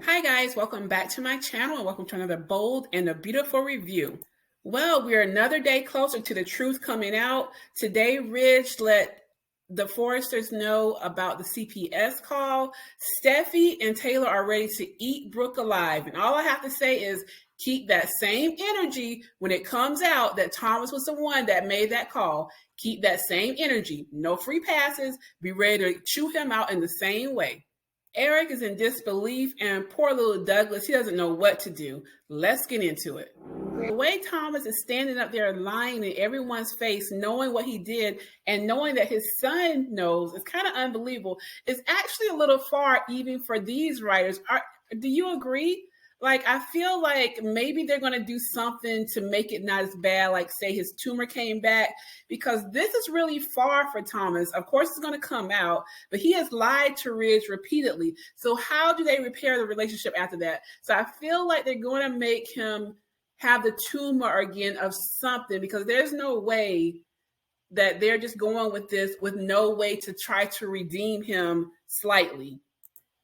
Hi guys, welcome back to my channel and welcome to another bold and a beautiful review. Well, we're another day closer to the truth coming out. Today, Ridge let the Foresters know about the CPS call. Steffi and Taylor are ready to eat Brooke alive. And all I have to say is keep that same energy when it comes out that Thomas was the one that made that call. Keep that same energy. No free passes. Be ready to chew him out in the same way. Eric is in disbelief, and poor little Douglas, he doesn't know what to do. Let's get into it. The way Thomas is standing up there lying in everyone's face, knowing what he did and knowing that his son knows is kind of unbelievable. It's actually a little far even for these writers. Do you agree? Like, I feel like maybe they're going to do something to make it not as bad, like say his tumor came back, because this is really far for Thomas. Of course, it's going to come out, but he has lied to Ridge repeatedly. So how do they repair the relationship after that? So I feel like they're going to make him have the tumor again of something, because there's no way that they're just going with this with no way to try to redeem him slightly.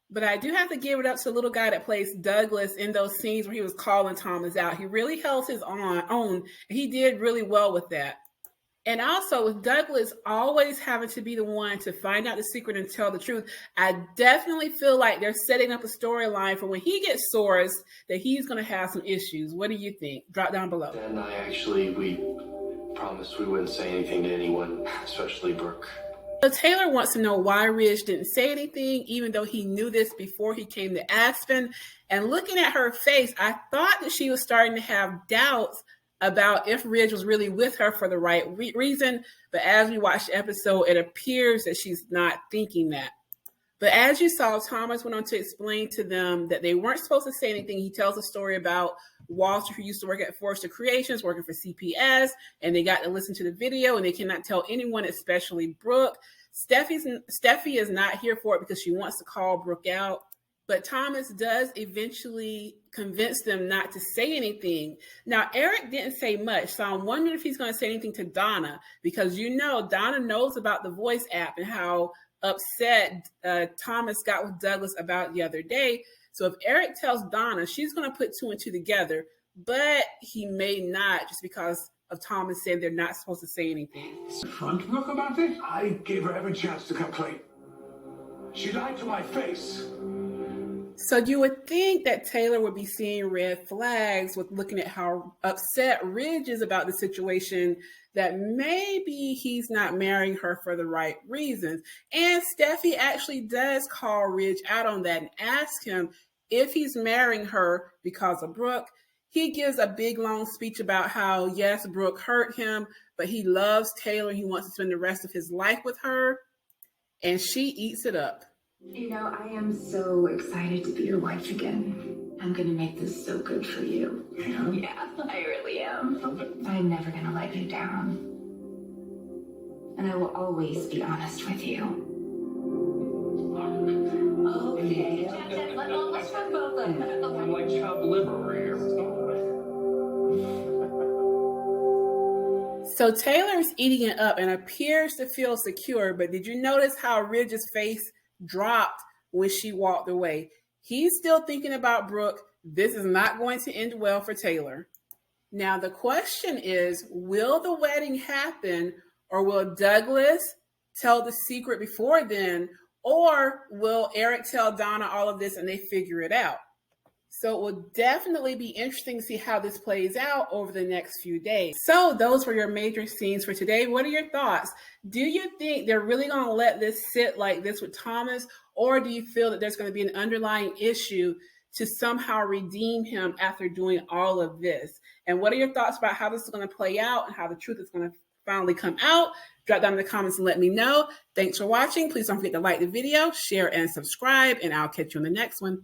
But I do have to give it up to the little guy that plays Douglas in those scenes where he was calling Thomas out. He really held his own, and he did really well with that. And also with Douglas always having to be the one to find out the secret and tell the truth, I definitely feel like they're setting up a storyline for when he gets sourced that he's going to have some issues. What do you think? Drop down below. And we promised we wouldn't say anything to anyone, especially Brooke. So Taylor wants to know why Ridge didn't say anything, even though he knew this before he came to Aspen. And looking at her face, I thought that she was starting to have doubts about if Ridge was really with her for the right reason. But as we watch the episode, it appears that she's not thinking that. But as you saw, Thomas went on to explain to them that they weren't supposed to say anything. He tells a story about Walter, who used to work at Forrester Creations, working for CPS, and they got to listen to the video, and they cannot tell anyone, especially Brooke. Steffi is not here for it because she wants to call Brooke out. But Thomas does eventually convince them not to say anything. Now, Eric didn't say much, so I'm wondering if he's going to say anything to Donna, because Donna knows about the voice app and how upset Thomas got with Douglas about the other day. So if Eric tells Donna, she's going to put two and two together, but he may not, just because of Thomas saying they're not supposed to say anything. Front Brooke about it? I gave her every chance to come clean. She lied to my face. So you would think that Taylor would be seeing red flags with looking at how upset Ridge is about the situation, that maybe he's not marrying her for the right reasons. And Steffi actually does call Ridge out on that and ask him if he's marrying her because of Brooke. He gives a big long speech about how, yes, Brooke hurt him, but he loves Taylor. He wants to spend the rest of his life with her. And she eats it up. You know, I am so excited to be your wife again. I'm gonna make this so good for you. Yeah, I really am. I'm never gonna let you down. And I will always be honest with you. Okay, let's talk about the I'm like chopped liver here. So Taylor's eating it up and appears to feel secure, but did you notice how Ridge's face dropped when she walked away? He's still thinking about Brooke. This is not going to end well for Taylor. Now the question is, will the wedding happen, or will Douglas tell the secret before then, or will Eric tell Donna all of this and they figure it out? So it will definitely be interesting to see how this plays out over the next few days. So those were your major scenes for today. What are your thoughts? Do you think they're really going to let this sit like this with Thomas, or do you feel that there's going to be an underlying issue to somehow redeem him after doing all of this? And what are your thoughts about how this is going to play out and how the truth is going to finally come out? Drop down in the comments and let me know. Thanks for watching. Please don't forget to like the video, share, and subscribe, and I'll catch you in the next one.